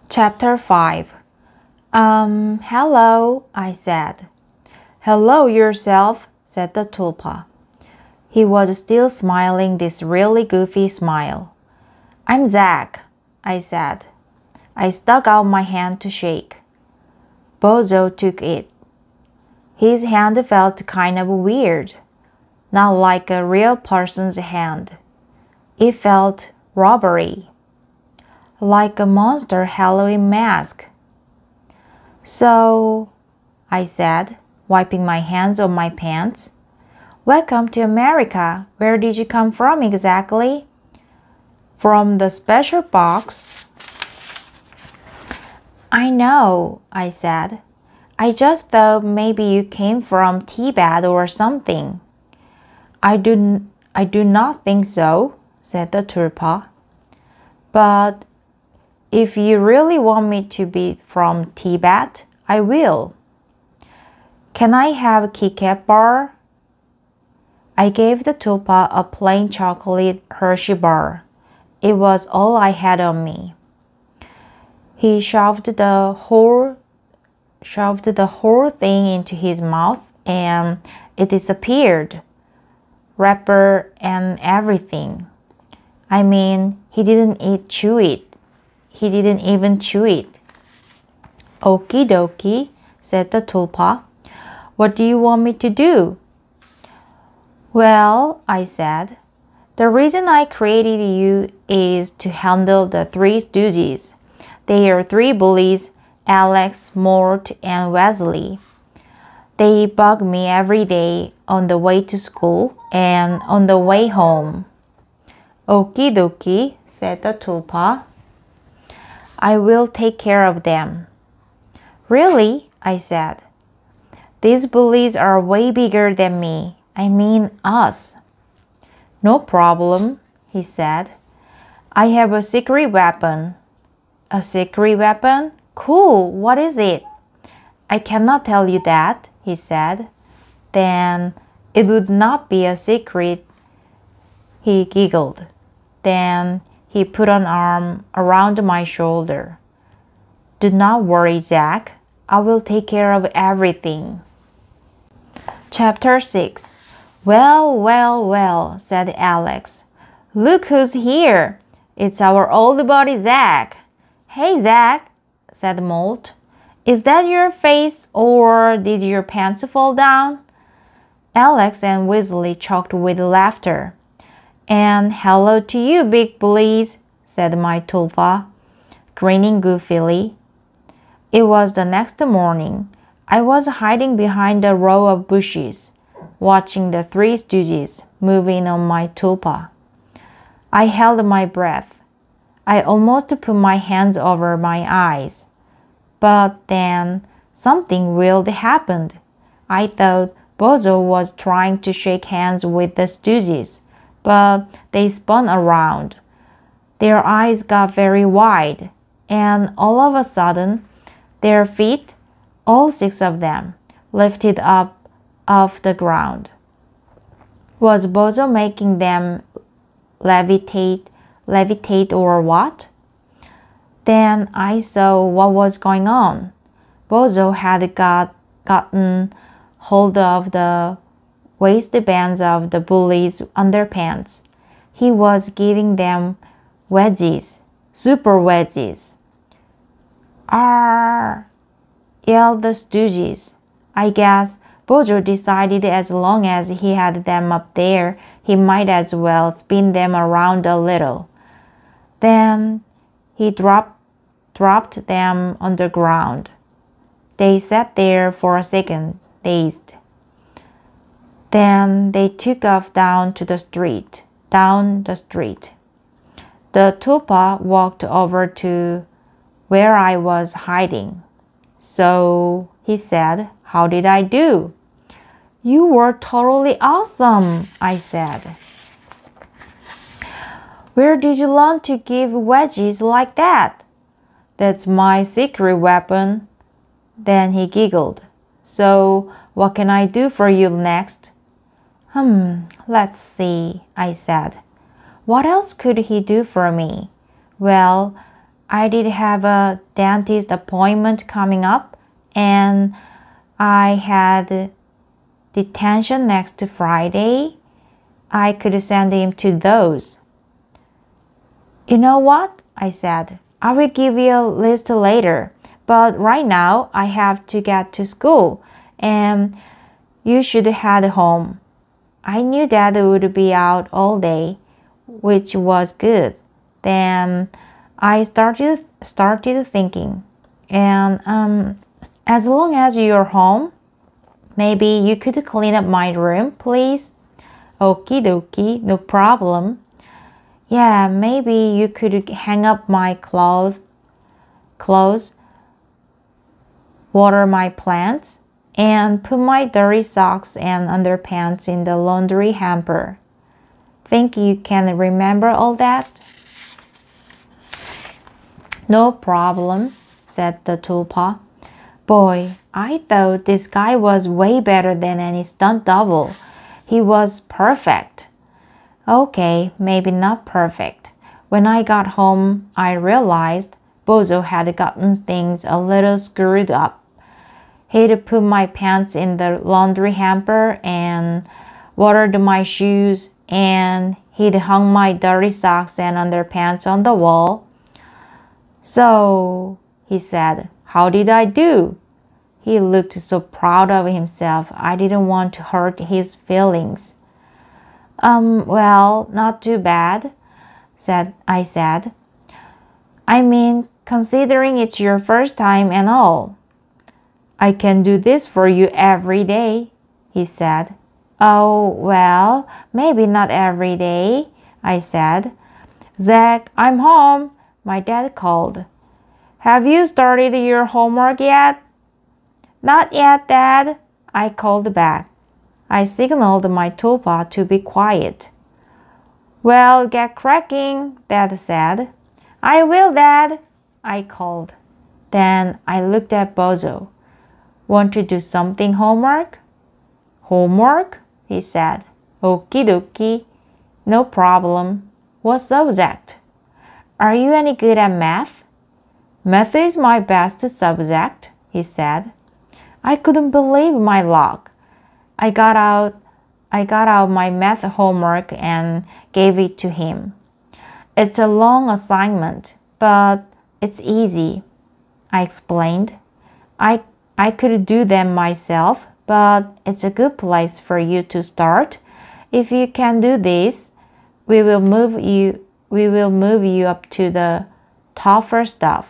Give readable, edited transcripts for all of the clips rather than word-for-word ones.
Chapter 5. Hello, I said. Hello yourself, said the tulpa. He was still smiling this really goofy smile. I'm Zack, I said. I stuck out my hand to shake. Bozo took it. His hand felt kind of weird, not like a real person's hand. It felt rubbery, like a monster Halloween mask. So, I said, wiping my hands on my pants. Welcome to America. Where did you come from exactly? From the special box. I know, I said. I just thought maybe you came from Tibet or something. I do not think so, said the tulpa. But if you really want me to be from Tibet, I will. Can I have a Kit Kat bar? I gave the tulpa a plain chocolate Hershey bar. It was all I had on me. He shoved the whole thing into his mouth and it disappeared. Wrapper and everything. I mean, he didn't even chew it. Okie dokie, said the tulpa. What do you want me to do? Well, I said, the reason I created you is to handle the three stooges. They are three bullies, Alex, Mort, and Wesley. They bug me every day on the way to school and on the way home. Okie dokie, said the tulpa. I will take care of them. Really? I said. These bullies are way bigger than me. I mean us. No problem, he said. I have a secret weapon. A secret weapon? Cool, what is it? I cannot tell you that, he said. Then it would not be a secret. He giggled. Then he put an arm around my shoulder. Do not worry, Zack. I will take care of everything. Chapter 6. Well, well, well, said Alex. Look who's here. It's our old buddy Zack. Hey, Zack, said Molt. Is that your face or did your pants fall down? Alex and Weasley choked with laughter. And hello to you, big bullies, said my tulpa, grinning goofily. It was the next morning. I was hiding behind a row of bushes, watching the three stooges moving on my tulpa. I held my breath. I almost put my hands over my eyes. But then something weird happened. I thought Bozo was trying to shake hands with the stooges, but they spun around. Their eyes got very wide, and all of a sudden, their feet, all six of them, lifted up off the ground. Was Bozo making them levitate or what? Then I saw what was going on. Bozo had gotten hold of the waistbands of the bullies' underpants. He was giving them wedgies, super wedgies. Arr! Yelled the stooges. I guess Bozo decided as long as he had them up there, he might as well spin them around a little. Then he dropped them on the ground. They sat there for a second, dazed. Then they took off down the street. The tulpa walked over to where I was hiding. So, he said, how did I do? You were totally awesome, I said. Where did you learn to give wedgies like that? That's my secret weapon. Then he giggled. So, what can I do for you next? Let's see, I said. What else could he do for me? Well, I did have a dentist appointment coming up, and I had detention next Friday. I could send him to those. You know what? I said. I will give you a list later, but right now I have to get to school, and you should head home. I knew Dad would be out all day, which was good. Then I started thinking, and as long as you're home, maybe you could clean up my room, please? Okie dokie, no problem. Yeah, maybe you could hang up my clothes, water my plants, and put my dirty socks and underpants in the laundry hamper. Think you can remember all that? No problem, said the tulpa. Boy, I thought this guy was way better than any stunt double. He was perfect. Okay, maybe not perfect. When I got home, I realized Bozo had gotten things a little screwed up. He'd put my pants in the laundry hamper and watered my shoes, and he'd hung my dirty socks and underpants on the wall. So, he said, how did I do? He looked so proud of himself, I didn't want to hurt his feelings. Well, not too bad, I said. I mean, considering it's your first time and all. I can do this for you every day, he said. Oh, well, maybe not every day, I said. Zack, I'm home, my dad called. Have you started your homework yet? Not yet, Dad, I called back. I signaled my tulpa to be quiet. Well, get cracking, Dad said. I will, Dad, I called. Then I looked at Bozo. Want to do something homework? Homework? He said. Okie dokie. No problem. What subject? Are you any good at math? Math is my best subject, he said. I couldn't believe my luck. I got out my math homework and gave it to him. It's a long assignment, but it's easy, I explained. I could do them myself, but it's a good place for you to start. If you can do this, we will move you up to the tougher stuff.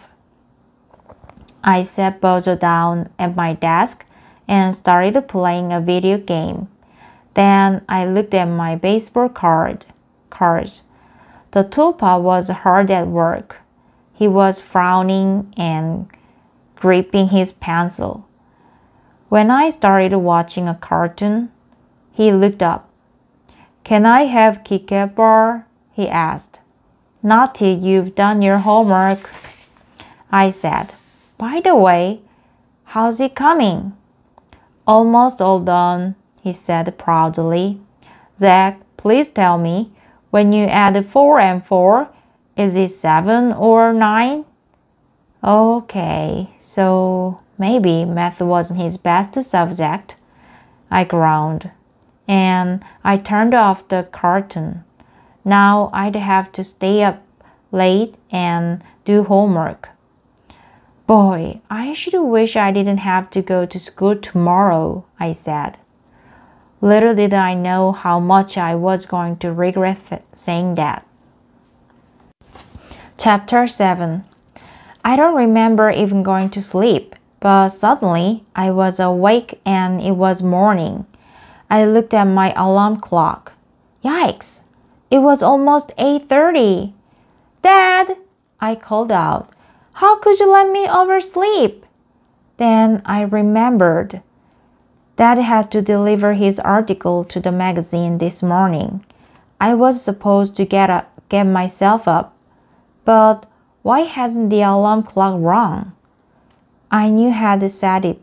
I sat Bozo down at my desk and started playing a video game. Then I looked at my baseball cards. The tulpa was hard at work. He was frowning and gripping his pencil. When I started watching a cartoon, he looked up. Can I have Kit Kat bar? He asked. Not till you've done your homework, I said. By the way, how's it coming? Almost all done, he said proudly. Zack, please tell me, when you add 4 and 4, is it 7 or 9? Okay, so maybe math wasn't his best subject, I groaned, and I turned off the cartoon. Now I'd have to stay up late and do homework. Boy, I should wish I didn't have to go to school tomorrow, I said. Little did I know how much I was going to regret saying that. Chapter 7. I don't remember even going to sleep, but suddenly I was awake and it was morning. I looked at my alarm clock. Yikes! It was almost 8:30. Dad! I called out. How could you let me oversleep? Then I remembered. Dad had to deliver his article to the magazine this morning. I was supposed to get myself up, but why hadn't the alarm clock rung? I knew I had set it.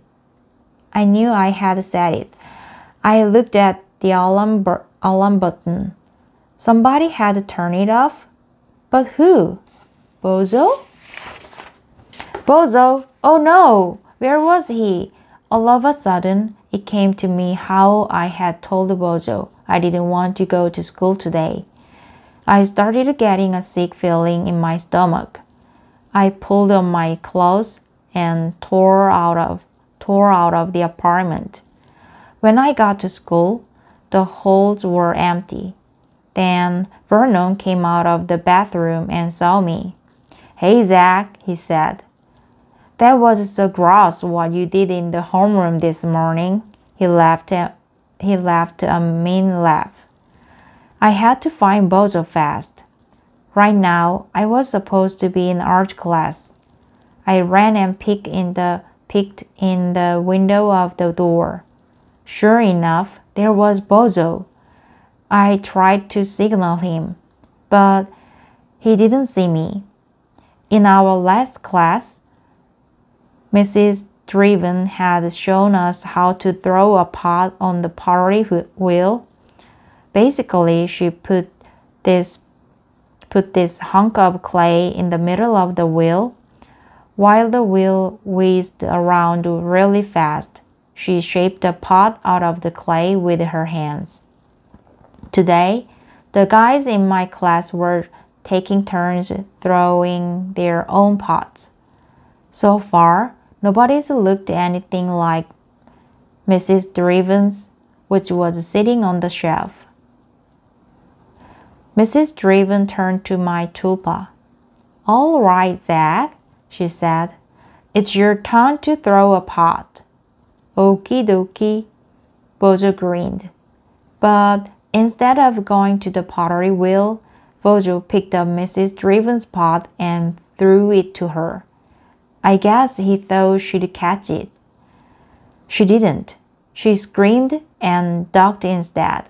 I looked at the alarm button. Somebody had turned it off. But who? Bozo? Bozo! Oh no! Where was he? All of a sudden, it came to me how I had told Bozo I didn't want to go to school today. I started getting a sick feeling in my stomach. I pulled on my clothes and tore out of the apartment. When I got to school, the halls were empty. Then Vernon came out of the bathroom and saw me. "Hey, Zack," he said. "That was so gross what you did in the homeroom this morning." He laughed a mean laugh. I had to find Bozo fast. Right now, I was supposed to be in art class. I ran and peeked in the window of the door. Sure enough, there was Bozo. I tried to signal him, but he didn't see me. In our last class, Mrs. Driven had shown us how to throw a pot on the pottery wheel. Basically, she put this hunk of clay in the middle of the wheel. While the wheel whizzed around really fast, she shaped a pot out of the clay with her hands. Today, the guys in my class were taking turns throwing their own pots. So far, nobody's looked anything like Mrs. Driven's, which was sitting on the shelf. Mrs. Driven turned to my tulpa. "All right, Zack," she said. "It's your turn to throw a pot." "Okie dokie," Bozo grinned. But instead of going to the pottery wheel, Bozo picked up Mrs. Driven's pot and threw it to her. I guess he thought she'd catch it. She didn't. She screamed and ducked instead.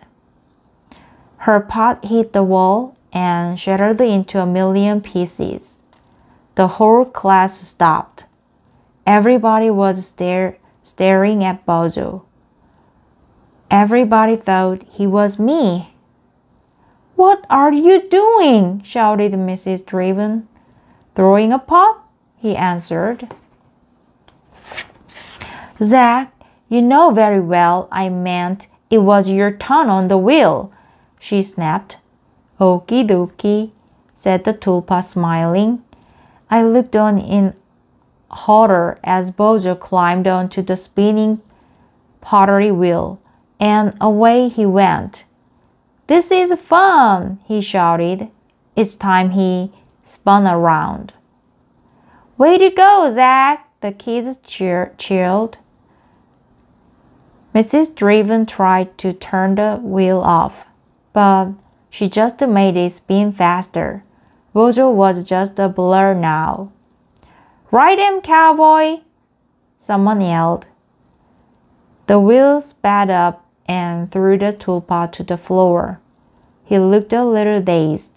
Her pot hit the wall and shattered into a million pieces. The whole class stopped. Everybody was staring at Bozo. Everybody thought he was me. "What are you doing?" shouted Mrs. Driven. "Throwing a pot," he answered. "Zack, you know very well I meant it was your turn on the wheel," she snapped. "Okie dokie," said the tulpa, smiling. I looked on in horror as Bozo climbed onto the spinning pottery wheel, and away he went. "This is fun," he shouted. Each time he spun around. "Way to go, Zack!" the kids cheered. Mrs. Driven tried to turn the wheel off, but she just made it spin faster. Bozo was just a blur now. "Ride him, cowboy!" someone yelled. The wheel sped up and threw the tulpa to the floor. He looked a little dazed,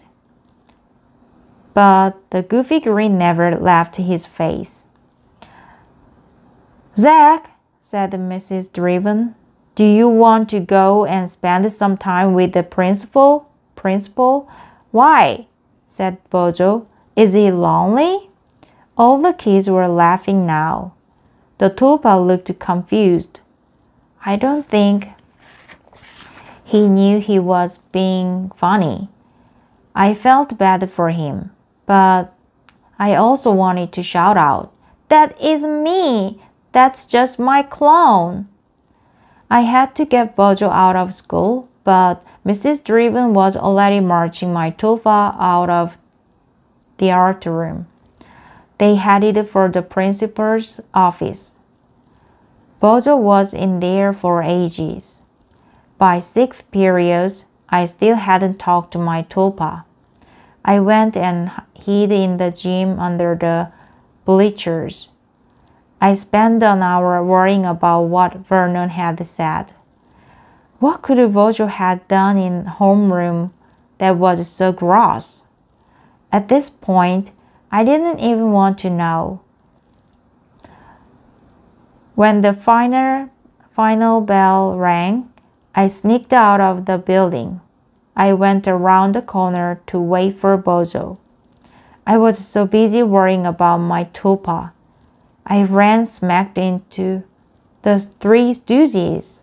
but the goofy grin never left his face. "Zack," said Mrs. Driven, "do you want to go and spend some time with the principal?" "Principal? Why?" said Bozo. "Is he lonely?" All the kids were laughing now. The tulpa looked confused. I don't think he knew he was being funny. I felt bad for him, but I also wanted to shout out, "That is me! That's just my clone!" I had to get Bozo out of school, but Mrs. Driven was already marching my tulpa out of the art room. They headed for the principal's office. Bozo was in there for ages. By sixth period, I still hadn't talked to my tulpa. I went and hid in the gym under the bleachers. I spent an hour worrying about what Vernon had said. What could Bozo have done in homeroom that was so gross? At this point, I didn't even want to know. When the final bell rang, I sneaked out of the building. I went around the corner to wait for Bozo. I was so busy worrying about my tulpa I ran smack into the Three Stooges.